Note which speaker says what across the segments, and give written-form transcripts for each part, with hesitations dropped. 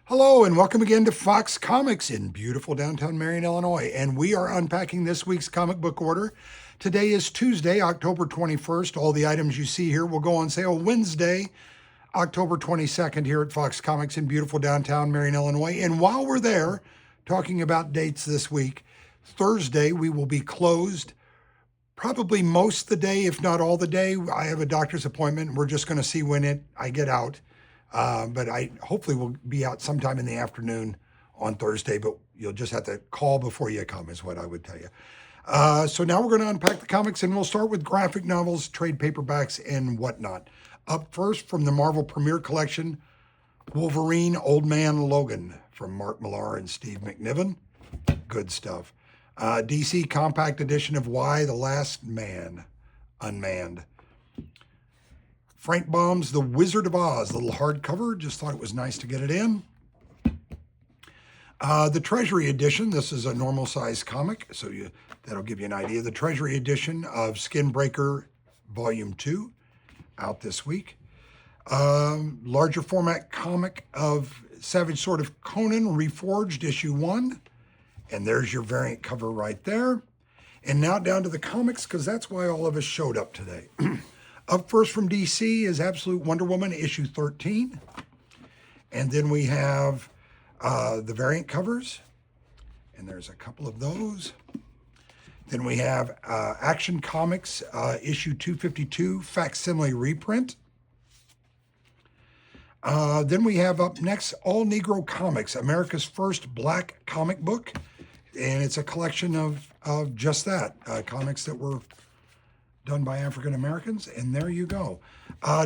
Speaker 1: Hello, and welcome again to Fox Comics in beautiful downtown Marion, Illinois. And we are unpacking this week's comic book order. Today is Tuesday, October 21st. All the items you see here will go on sale Wednesday, October 22nd, here at Fox Comics in beautiful downtown Marion, Illinois. And while we're there, talking about dates this week, Thursday we will be closed probably most of the day, if not all the day. I have a doctor's appointment. We're just going to see when I get out. But I hopefully will be out sometime in the afternoon on Thursday, but you'll just have to call before you come is what I would tell you. So now we're going to unpack the comics, and we'll start with graphic novels, trade paperbacks, and whatnot. Up first from the Marvel Premiere Collection, Wolverine Old Man Logan from Mark Millar and Steve McNiven. Good stuff. DC Compact Edition of Y, The Last Man, Unmanned. Frank Baum's The Wizard of Oz, little hardcover. Just thought it was nice to get it in. The Treasury Edition, this is a normal size comic, so that'll give you an idea. The Treasury Edition of Skinbreaker Volume 2, out this week. Larger format comic of Savage Sword of Conan, Reforged, Issue 1. And there's your variant cover right there. And now down to the comics, because that's why all of us showed up today. Up first from DC is Absolute Wonder Woman, issue 13. And then we have the variant covers. And there's a couple of those. Then we have Action Comics, issue 252, facsimile reprint. Then we have up next All Negro Comics, America's first black comic book. And it's a collection of just that, comics that were done by African Americans, and there you go.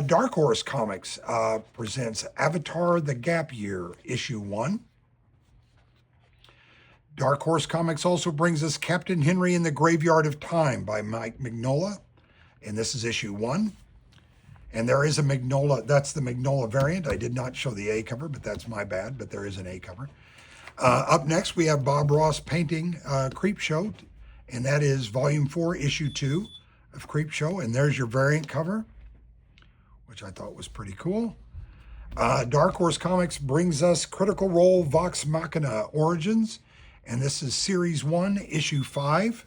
Speaker 1: Dark Horse Comics presents Avatar: The Gap Year, issue 1. Dark Horse Comics also brings us Captain Henry in the Graveyard of Time by Mike Mignola, and this is issue 1. And there is a Mignola, that's the Mignola variant. I did not show the A cover, but that's my bad, but there is an A cover. Up next, we have Bob Ross painting Creepshow, and that is volume 4, issue 2. Of Creepshow, and there's your variant cover, which I thought was pretty cool. Dark Horse Comics brings us Critical Role Vox Machina Origins, and this is Series 1, Issue 5.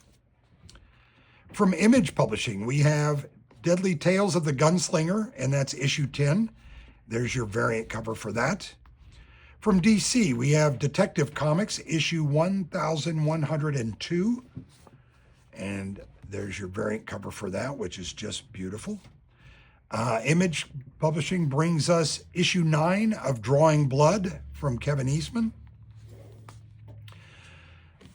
Speaker 1: From Image Publishing, we have Deadly Tales of the Gunslinger, and that's Issue 10. There's your variant cover for that. From DC, we have Detective Comics, Issue 1102, and there's your variant cover for that, which is just beautiful. Image Publishing brings us issue 9 of Drawing Blood from Kevin Eastman.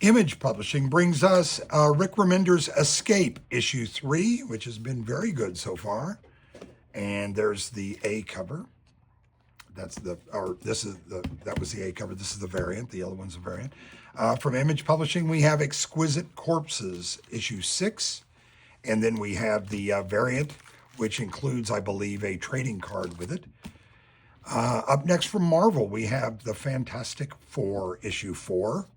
Speaker 1: Image Publishing brings us Rick Remender's Escape, issue 3, which has been very good so far. And there's the A cover. That was the A cover. This is the variant. The other one's the variant. From Image Publishing, we have Exquisite Corpses, issue 6. And then we have the variant, which includes, I believe, a trading card with it. Up next from Marvel, we have the Fantastic Four, issue 4,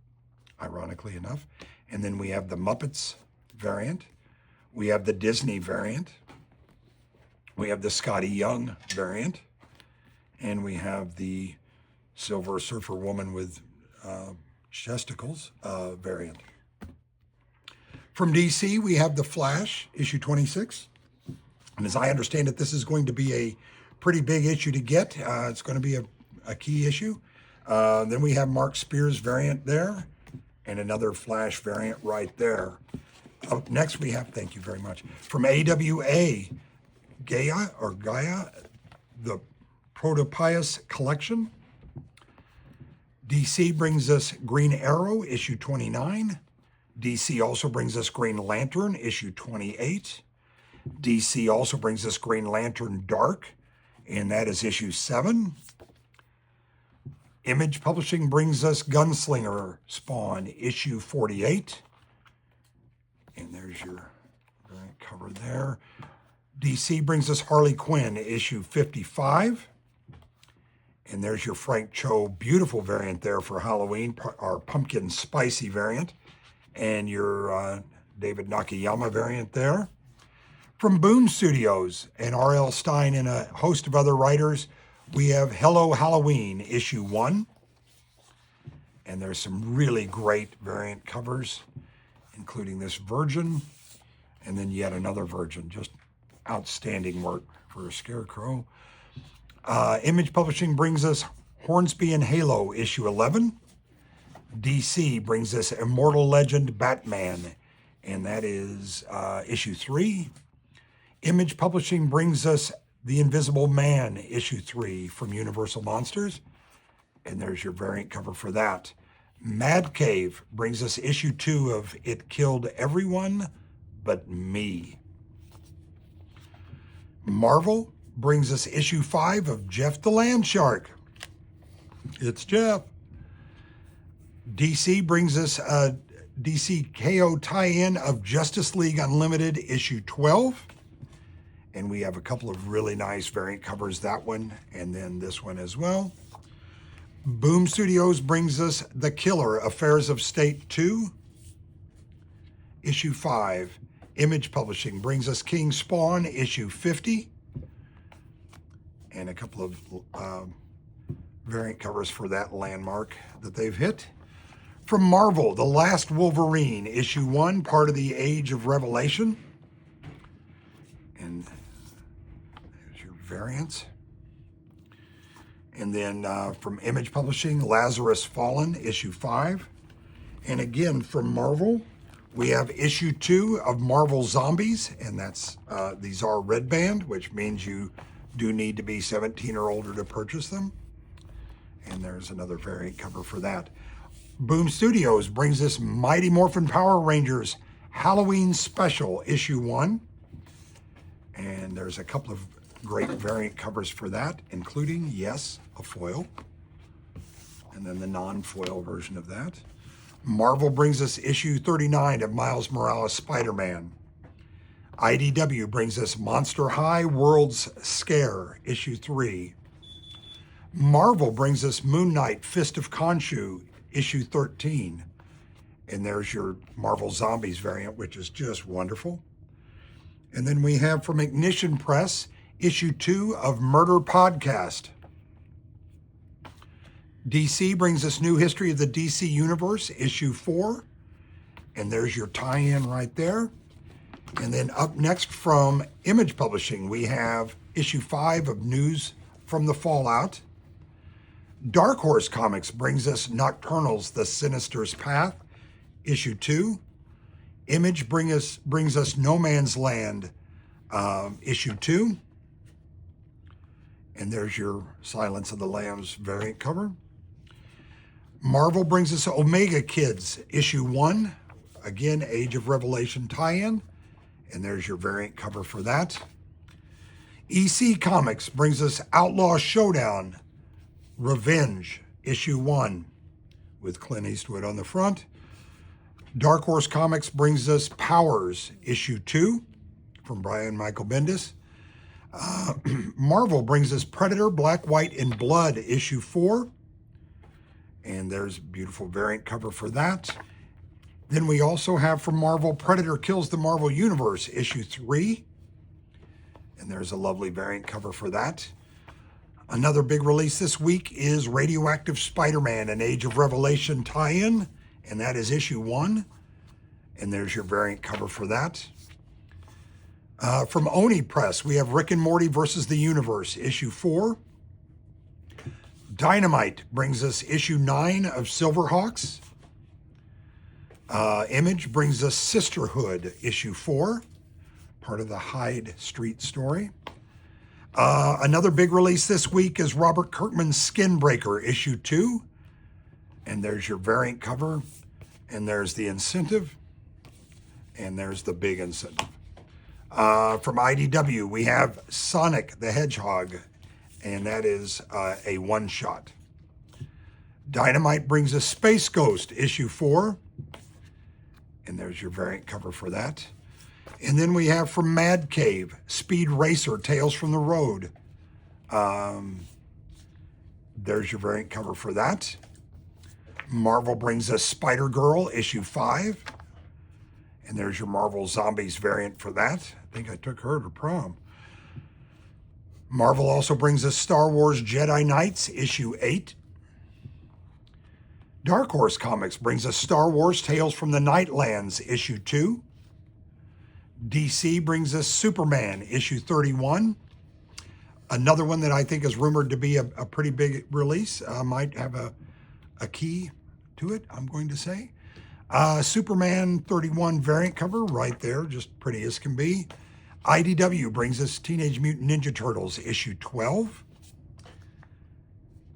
Speaker 1: ironically enough. And then we have the Muppets variant. We have the Disney variant. We have the Scotty Young variant. And we have the Silver Surfer Woman with chesticles variant. From DC, we have The Flash, issue 26. And as I understand it, this is going to be a pretty big issue to get. It's going to be a key issue. Then we have Mark Spears variant there and another Flash variant right there. Up next, we have, thank you very much, from AWA, Gaia, the Protopius Collection. DC brings us Green Arrow, issue 29. DC also brings us Green Lantern, issue 28. DC also brings us Green Lantern Dark, and that is issue 7. Image Publishing brings us Gunslinger Spawn, issue 48. And there's your cover there. DC brings us Harley Quinn, issue 55. And there's your Frank Cho beautiful variant there for Halloween, our pumpkin spicy variant. And your David Nakayama variant there. From Boom Studios and R.L. Stine and a host of other writers, we have Hello Halloween, issue 1. And there's some really great variant covers, including this Virgin, and then yet another Virgin. Just outstanding work for a Scarecrow. Image Publishing brings us Hornsby and Halo, issue 11. DC brings us Immortal Legend Batman, and that is issue 3. Image Publishing brings us The Invisible Man, issue 3 from Universal Monsters, and there's your variant cover for that. Mad Cave brings us issue 2 of It Killed Everyone But Me. Marvel brings us issue 5 of Jeff the Land Shark. It's Jeff. DC brings us a DC KO tie-in of Justice League Unlimited issue 12. And we have a couple of really nice variant covers, that one and then this one as well. Boom Studios brings us The Killer, Affairs of State 2, issue 5. Image Publishing brings us King Spawn, issue 50. And a couple of variant covers for that landmark that they've hit. From Marvel, The Last Wolverine, issue 1, part of the Age of Revelation. And there's your variants. And then from Image Publishing, Lazarus Fallen, issue 5. And again, from Marvel, we have issue 2 of Marvel Zombies, and that's these are red band, which means you do need to be 17 or older to purchase them. And there's another variant cover for that. Boom Studios brings us Mighty Morphin Power Rangers Halloween Special, issue 1. And there's a couple of great variant covers for that, including, yes, a foil. And then the non-foil version of that. Marvel brings us issue 39 of Miles Morales Spider-Man. IDW brings us Monster High World's Scare, issue 3. Marvel brings us Moon Knight Fist of Khonshu, issue 13. And there's your Marvel Zombies variant, which is just wonderful. And then we have from Ignition Press, issue 2 of Murder Podcast. DC brings us New History of the DC Universe, issue 4. And there's your tie-in right there. And then up next from Image Publishing, we have issue 5 of News from the Fallout. Dark Horse Comics brings us Nocturnals, The Sinister's Path, issue 2. Image brings us No Man's Land, issue 2. And there's your Silence of the Lambs variant cover. Marvel brings us Omega Kids, issue 1. Again, Age of Revelation tie-in. And there's your variant cover for that. EC Comics brings us Outlaw Showdown, Revenge, issue 1, with Clint Eastwood on the front. Dark Horse Comics brings us Powers, issue 2, from Brian Michael Bendis. Marvel brings us Predator, Black, White, and Blood, issue 4. And there's a beautiful variant cover for that. Then we also have from Marvel, Predator Kills the Marvel Universe, issue 3. And there's a lovely variant cover for that. Another big release this week is Radioactive Spider-Man, an Age of Revelation tie-in. And that is issue 1. And there's your variant cover for that. From Oni Press, we have Rick and Morty versus the Universe, issue 4. Dynamite brings us issue 9 of Silverhawks. Image brings us Sisterhood, issue 4, part of the Hyde Street story. Another big release this week is Robert Kirkman's Skinbreaker, issue 2. And there's your variant cover. And there's the incentive. And there's the big incentive. From IDW, we have Sonic the Hedgehog. And that is a one-shot. Dynamite brings us Space Ghost, issue 4. And there's your variant cover for that. And then we have from Mad Cave, Speed Racer, Tales from the Road. There's your variant cover for that. Marvel brings us Spider-Girl, issue 5. And there's your Marvel Zombies variant for that. I think I took her to prom. Marvel also brings us Star Wars Jedi Knights, issue 8. Dark Horse Comics brings us Star Wars Tales from the Nightlands, issue 2. DC brings us Superman, issue 31. Another one that I think is rumored to be a pretty big release. Might have a key to it, I'm going to say. Superman 31 variant cover right there, just pretty as can be. IDW brings us Teenage Mutant Ninja Turtles, issue 12.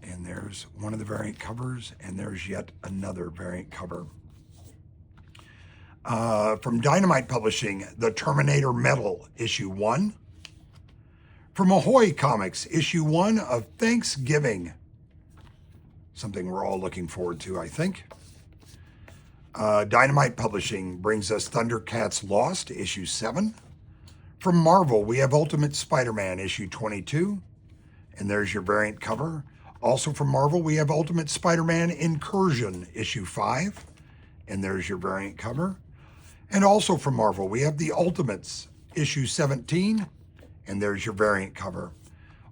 Speaker 1: And there's one of the variant covers, and there's yet another variant cover. From Dynamite Publishing, The Terminator Metal, issue 1. From Ahoy Comics, issue 1 of Thanksgiving. Something we're all looking forward to, I think. Dynamite Publishing brings us Thundercats Lost, issue 7. From Marvel, we have Ultimate Spider-Man, issue 22. And there's your variant cover. Also from Marvel, we have Ultimate Spider-Man Incursion, issue 5. And there's your variant cover. And also from Marvel, we have The Ultimates, issue 17. And there's your variant cover.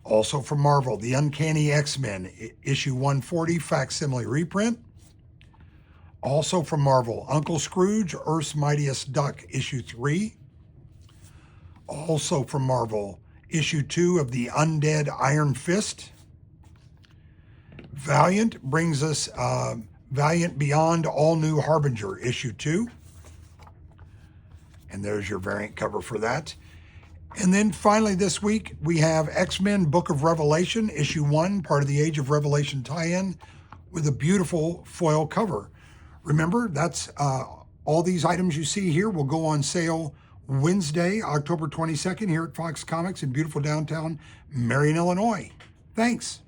Speaker 1: Also from Marvel, The Uncanny X-Men, issue 140, facsimile reprint. Also from Marvel, Uncle Scrooge, Earth's Mightiest Duck, issue 3. Also from Marvel, issue 2 of The Undead Iron Fist. Valiant brings us Valiant Beyond All New Harbinger, issue 2. And there's your variant cover for that. And then finally this week, we have X-Men Book of Revelation, issue 1, part of the Age of Revelation tie-in, with a beautiful foil cover. Remember, that's all these items you see here will go on sale Wednesday, October 22nd, here at Fox Comics in beautiful downtown Marion, Illinois. Thanks.